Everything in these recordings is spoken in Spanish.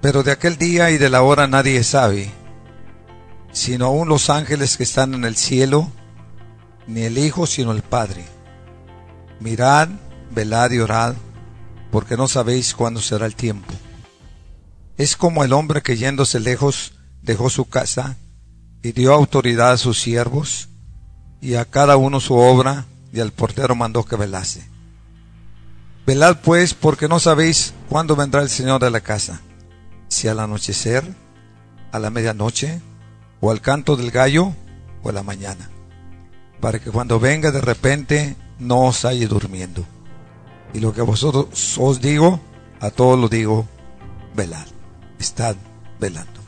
Pero de aquel día y de la hora nadie sabe, sino aún los ángeles que están en el cielo, ni el Hijo, sino el Padre. Mirad, velad y orad, porque no sabéis cuándo será el tiempo. Es como el hombre que yéndose lejos dejó su casa y dio autoridad a sus siervos, y a cada uno su obra, y al portero mandó que velase. Velad pues, porque no sabéis cuándo vendrá el Señor de la casa, si al anochecer, a la medianoche, o al canto del gallo, o a la mañana, para que cuando venga de repente no os halle durmiendo. Y lo que a vosotros os digo, a todos lo digo, velad, estad velando.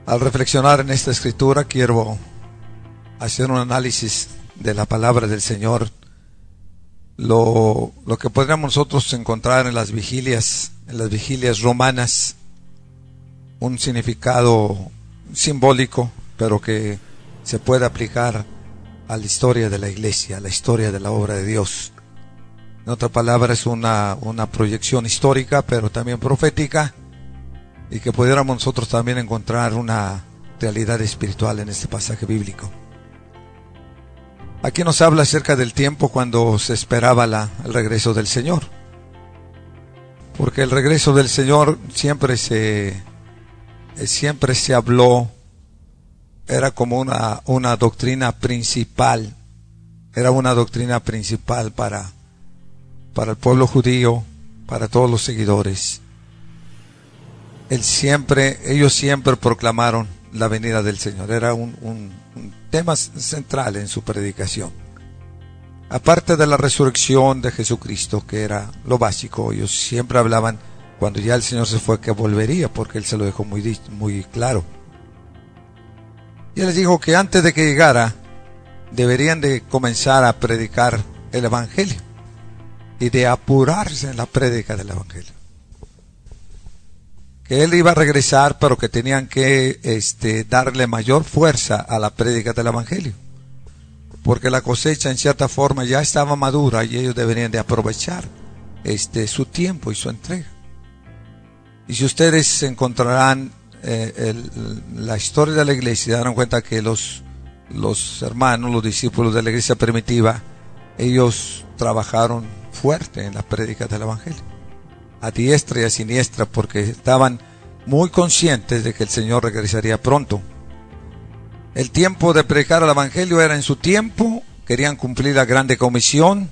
Al reflexionar en esta escritura, quiero hacer un análisis de la palabra del Señor. Lo que podríamos nosotros encontrar en las vigilias romanas, un significado simbólico, pero que se puede aplicar a la historia de la iglesia, a la historia de la obra de Dios. En otra palabra, es una proyección histórica, pero también profética, y que pudiéramos nosotros también encontrar una realidad espiritual en este pasaje bíblico. Aquí nos habla acerca del tiempo cuando se esperaba el regreso del Señor, porque el regreso del Señor siempre se habló, era como una doctrina principal, era una doctrina principal para el pueblo judío, para todos los seguidores. Ellos siempre proclamaron la venida del Señor, era un tema central en su predicación. Aparte de la resurrección de Jesucristo, que era lo básico, ellos siempre hablaban, cuando ya el Señor se fue, que volvería, porque Él se lo dejó muy claro. Y Él les dijo que antes de que llegara, deberían de comenzar a predicar el Evangelio, y de apurarse en la prédica del Evangelio. Que Él iba a regresar, pero que tenían que darle mayor fuerza a la prédica del Evangelio, porque la cosecha en cierta forma ya estaba madura y ellos deberían de aprovechar su tiempo y su entrega. Y si ustedes encontrarán la historia de la iglesia, se darán cuenta que los hermanos, los discípulos de la iglesia primitiva, ellos trabajaron fuerte en la prédica del Evangelio, a diestra y a siniestra, porque estaban muy conscientes de que el Señor regresaría pronto. El tiempo de predicar el Evangelio era en su tiempo. Querían cumplir la grande comisión,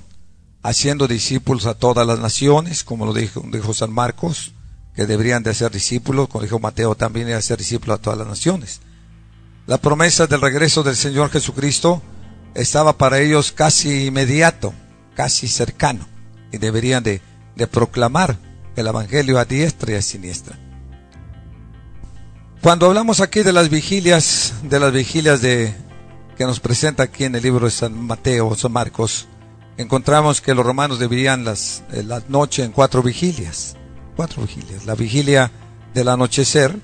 haciendo discípulos a todas las naciones, como lo dijo San Marcos, que deberían de hacer discípulos, como dijo Mateo, también de hacer discípulos a todas las naciones. La promesa del regreso del Señor Jesucristo estaba para ellos casi inmediato, casi cercano, y deberían de proclamar el Evangelio a diestra y a siniestra. Cuando hablamos aquí de las vigilias que nos presenta aquí en el libro de San Mateo o San Marcos, encontramos que los romanos dividían la noche en cuatro vigilias. La vigilia del anochecer,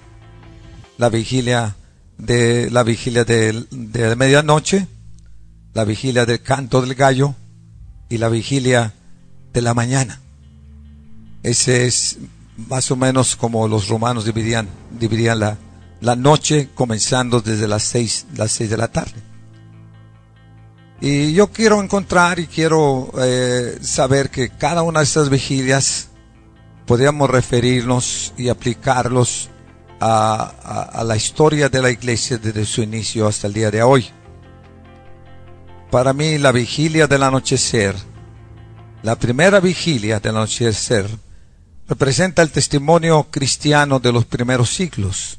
la vigilia de medianoche, la vigilia del canto del gallo y la vigilia de la mañana. Ese es más o menos como los romanos dividían la noche, comenzando desde las 6 de la tarde. Y yo quiero encontrar y quiero saber que cada una de estas vigilias podríamos referirnos y aplicarlos a la historia de la iglesia desde su inicio hasta el día de hoy. Para mí, la vigilia del anochecer, la primera vigilia del anochecer, representa el testimonio cristiano de los primeros siglos.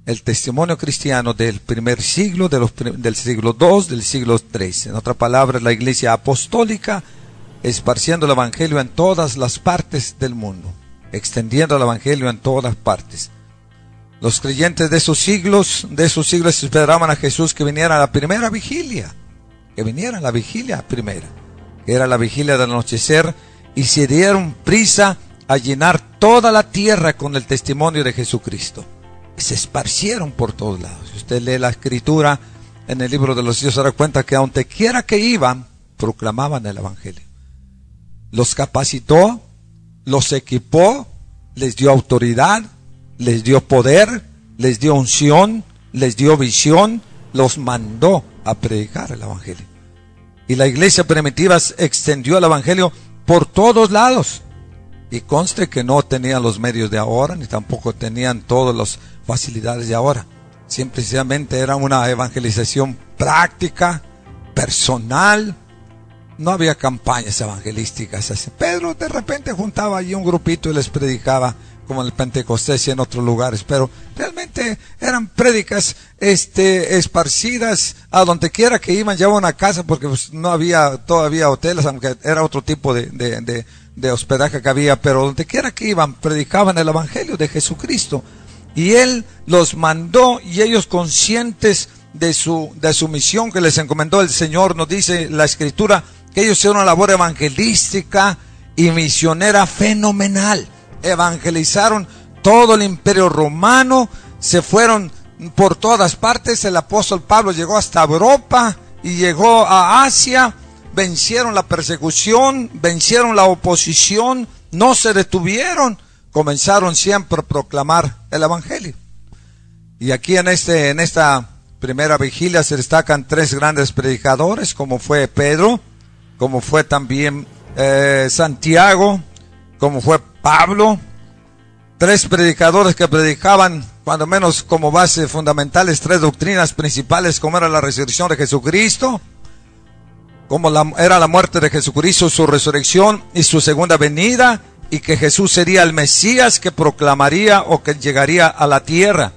El testimonio cristiano del primer siglo, del siglo II, del siglo III. En otra palabra, la iglesia apostólica, esparciendo el Evangelio en todas las partes del mundo, extendiendo el Evangelio en todas partes. Los creyentes de esos siglos esperaban a Jesús que viniera a la primera vigilia, que viniera a la vigilia primera, que era la vigilia del anochecer, y se dieron prisa a llenar toda la tierra con el testimonio de Jesucristo. Se esparcieron por todos lados. Si usted lee la escritura en el libro de los Hechos, se dará cuenta que donde quiera que iban, proclamaban el Evangelio. Los capacitó los equipó, les dio autoridad, les dio poder, les dio unción, les dio visión, los mandó a predicar el evangelio. Y la iglesia primitiva extendió el evangelio por todos lados. Y conste que no tenían los medios de ahora, ni tampoco tenían todas las facilidades de ahora. Simplemente era una evangelización práctica, personal. No había campañas evangelísticas así. Pedro de repente juntaba allí un grupito y les predicaba, como en el Pentecostés y en otros lugares, pero realmente eran prédicas esparcidas a donde quiera que iban. Llevaban a casa porque pues, no había todavía hoteles, aunque era otro tipo de hospedaje que había, pero donde quiera que iban predicaban el evangelio de Jesucristo. Y Él los mandó, y ellos, conscientes de su misión que les encomendó el Señor, nos dice la Escritura que ellos hicieron una labor evangelística y misionera fenomenal. Evangelizaron todo el imperio romano, se fueron por todas partes. El apóstol Pablo llegó hasta Europa y llegó a Asia. Vencieron la persecución, vencieron la oposición, no se detuvieron, comenzaron siempre a proclamar el evangelio. Y aquí en esta primera vigilia se destacan tres grandes predicadores, como fue Pedro, como fue también Santiago, como fue Pablo. Tres predicadores que predicaban, cuando menos como base fundamentales, tres doctrinas principales, como era la resurrección de Jesucristo, como era la muerte de Jesucristo, su resurrección y su segunda venida, y que Jesús sería el Mesías que proclamaría o que llegaría a la tierra.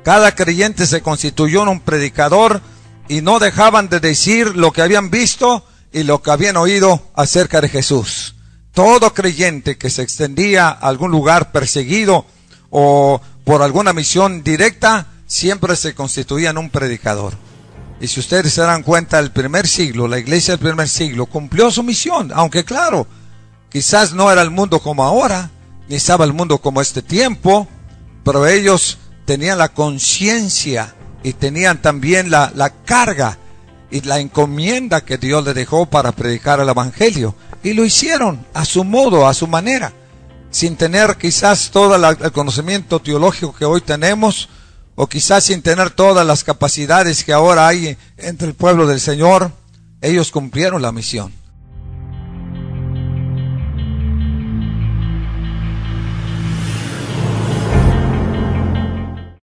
Cada creyente se constituyó en un predicador y no dejaban de decir lo que habían visto y lo que habían oído acerca de Jesús. Todo creyente que se extendía a algún lugar perseguido o por alguna misión directa, siempre se constituía en un predicador. Y si ustedes se dan cuenta, el primer siglo, la iglesia del primer siglo, cumplió su misión, aunque claro, quizás no era el mundo como ahora, ni estaba el mundo como este tiempo, pero ellos tenían la conciencia y tenían también la carga y la encomienda que Dios les dejó para predicar el evangelio. Y lo hicieron a su modo, a su manera, sin tener quizás todo el conocimiento teológico que hoy tenemos, o quizás sin tener todas las capacidades que ahora hay entre el pueblo del Señor. Ellos cumplieron la misión.